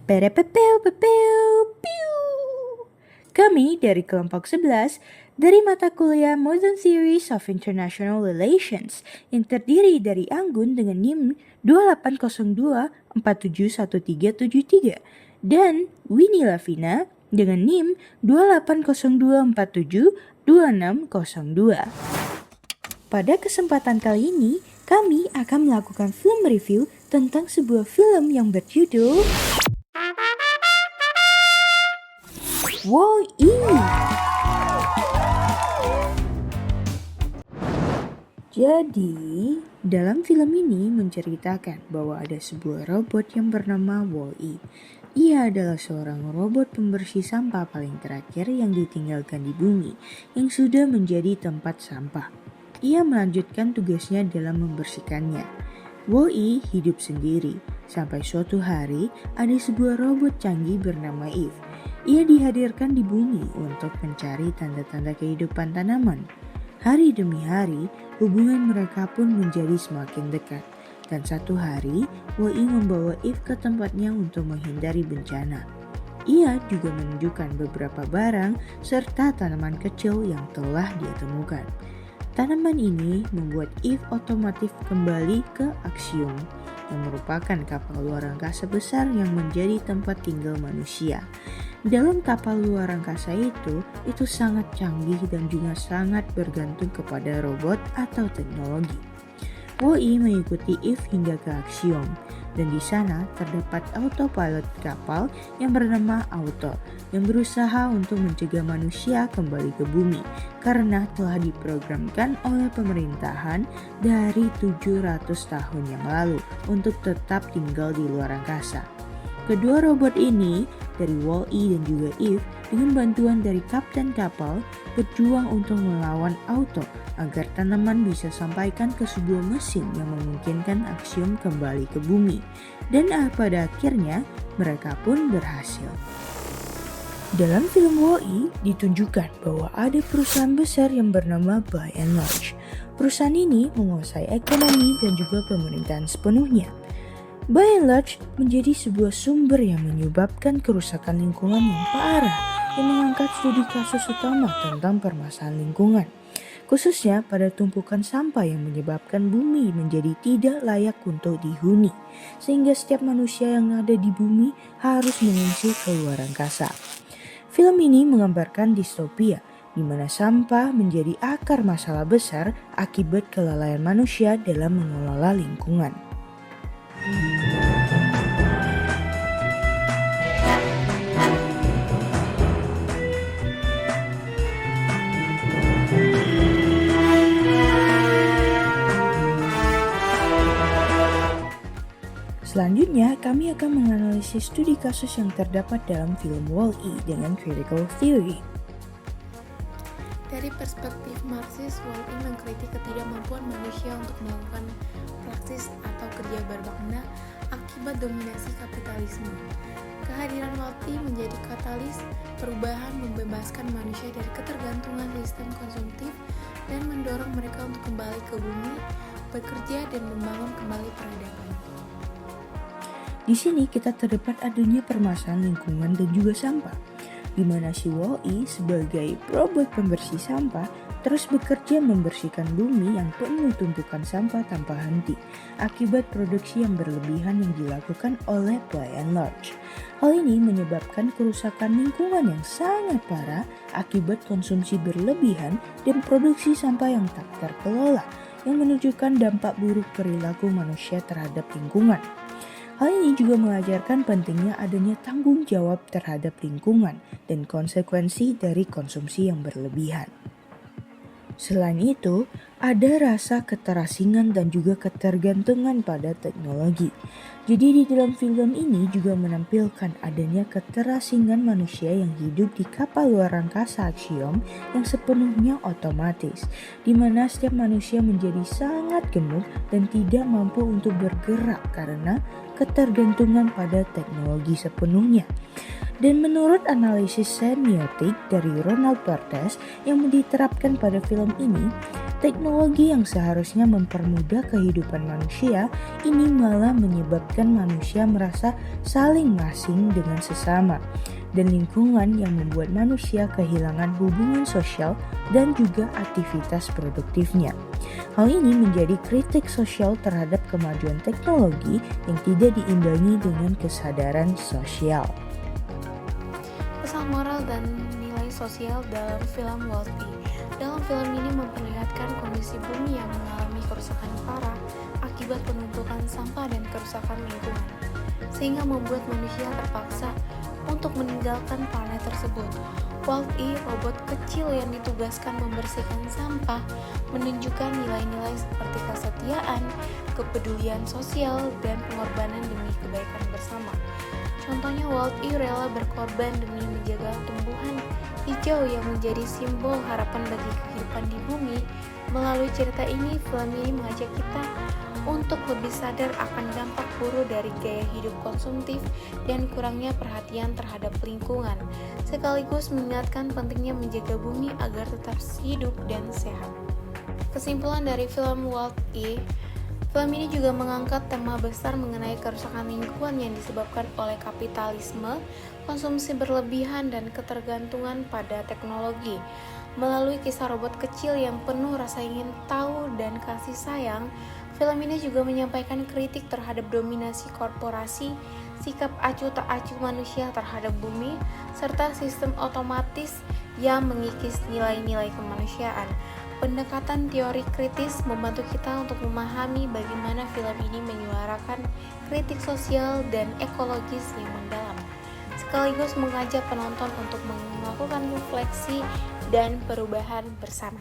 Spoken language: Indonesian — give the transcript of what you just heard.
Perepepeu, pepeu, piu. Kami dari kelompok 11 dari mata kuliah Modern Theories of International Relations yang terdiri dari Anggun dengan NIM 2802471373 dan Winnie Lavina dengan NIM 2802472602. Pada kesempatan kali ini, kami akan melakukan film review tentang sebuah film yang berjudul Wall-E. Jadi, dalam film ini menceritakan bahwa ada sebuah robot yang bernama Wall-E. Ia adalah seorang robot pembersih sampah paling terakhir yang ditinggalkan di bumi, yang sudah menjadi tempat sampah. Ia melanjutkan tugasnya dalam membersihkannya. Wall-E hidup sendiri, sampai suatu hari ada sebuah robot canggih bernama Eve. Ia dihadirkan di bumi untuk mencari tanda-tanda kehidupan tanaman. Hari demi hari, hubungan mereka pun menjadi semakin dekat. Dan satu hari, Wall-E membawa Eve ke tempatnya untuk menghindari bencana. Ia juga menunjukkan beberapa barang serta tanaman kecil yang telah dia temukan. Tanaman ini membuat Eve otomatis kembali ke Axiom, yang merupakan kapal luar angkasa besar yang menjadi tempat tinggal manusia. Dalam kapal luar angkasa itu sangat canggih dan juga sangat bergantung kepada robot atau teknologi. Wall-E mengikuti Eve hingga ke Axiom, dan di sana terdapat autopilot kapal yang bernama Auto, yang berusaha untuk mencegah manusia kembali ke bumi karena telah diprogramkan oleh pemerintahan dari 700 tahun yang lalu untuk tetap tinggal di luar angkasa. Kedua robot ini dari Wall-E dan juga Eve dengan bantuan dari kapten kapal berjuang untuk melawan Auto agar tanaman bisa sampaikan ke sebuah mesin yang memungkinkan Axiom kembali ke bumi. Dan pada akhirnya mereka pun berhasil. Dalam film Wall-E ditunjukkan bahwa ada perusahaan besar yang bernama By and Large. Perusahaan ini menguasai ekonomi dan juga pemerintahan sepenuhnya. By and Large menjadi sebuah sumber yang menyebabkan kerusakan lingkungan yang parah yang mengangkat studi kasus utama tentang permasalahan lingkungan, khususnya pada tumpukan sampah yang menyebabkan bumi menjadi tidak layak untuk dihuni, sehingga setiap manusia yang ada di bumi harus mengungsi ke luar angkasa. Film ini menggambarkan distopia, di mana sampah menjadi akar masalah besar akibat kelalaian manusia dalam mengelola lingkungan. Selanjutnya, kami akan menganalisis studi kasus yang terdapat dalam film Wall-E dengan critical theory. Dari perspektif Marxis, Wall-E mengkritik ketidakmampuan manusia untuk melakukan praksis atau kerja bermakna akibat dominasi kapitalisme. Kehadiran Wall-E menjadi katalis perubahan, membebaskan manusia dari ketergantungan sistem konsumtif dan mendorong mereka untuk kembali ke bumi, bekerja dan membangun kembali peradaban. Di sini kita terdapat adanya permasalahan lingkungan dan juga sampah, di mana si Wall-E sebagai robot pembersih sampah terus bekerja membersihkan bumi yang penuh tumpukan sampah tanpa henti akibat produksi yang berlebihan yang dilakukan oleh By and Large. Hal ini menyebabkan kerusakan lingkungan yang sangat parah akibat konsumsi berlebihan dan produksi sampah yang tak terkelola, yang menunjukkan dampak buruk perilaku manusia terhadap lingkungan. Hal ini juga mengajarkan pentingnya adanya tanggung jawab terhadap lingkungan dan konsekuensi dari konsumsi yang berlebihan. Selain itu, ada rasa keterasingan dan juga ketergantungan pada teknologi. Jadi di dalam film ini juga menampilkan adanya keterasingan manusia yang hidup di kapal luar angkasa Axiom yang sepenuhnya otomatis, di mana setiap manusia menjadi sangat gemuk dan tidak mampu untuk bergerak karena ketergantungan pada teknologi sepenuhnya. Dan menurut analisis semiotik dari Ronald Barthes yang diterapkan pada film ini, Teknologi yang seharusnya mempermudah kehidupan manusia, ini malah menyebabkan manusia merasa saling asing dengan sesama, dan lingkungan yang membuat manusia kehilangan hubungan sosial dan juga aktivitas produktifnya. Hal ini menjadi kritik sosial terhadap kemajuan teknologi yang tidak diimbangi dengan kesadaran sosial. Pesan moral dan nilai sosial dalam film Wall-E. Dalam film ini memperlihatkan kondisi bumi yang mengalami kerusakan parah akibat penumpukan sampah dan kerusakan lingkungan, sehingga membuat manusia terpaksa untuk meninggalkan planet tersebut. Wall-E, robot kecil yang ditugaskan membersihkan sampah, menunjukkan nilai-nilai seperti kesetiaan, kepedulian sosial, dan pengorbanan demi kebaikan bersama. Contohnya, Wall-E rela berkorban demi menjaga tumbuhan hijau yang menjadi simbol harapan bagi kehidupan di bumi. Melalui cerita ini, film ini mengajak kita untuk lebih sadar akan dampak buruk dari gaya hidup konsumtif dan kurangnya perhatian terhadap lingkungan, sekaligus mengingatkan pentingnya menjaga bumi agar tetap hidup dan sehat. Kesimpulan dari film Wall-E, film ini juga mengangkat tema besar mengenai kerusakan lingkungan yang disebabkan oleh kapitalisme, konsumsi berlebihan, dan ketergantungan pada teknologi. Melalui kisah robot kecil yang penuh rasa ingin tahu dan kasih sayang, film ini juga menyampaikan kritik terhadap dominasi korporasi, sikap acuh tak acuh manusia terhadap bumi, serta sistem otomatis yang mengikis nilai-nilai kemanusiaan. Pendekatan teori kritis membantu kita untuk memahami bagaimana film ini menyuarakan kritik sosial dan ekologis yang mendalam, sekaligus mengajak penonton untuk melakukan refleksi dan perubahan bersama.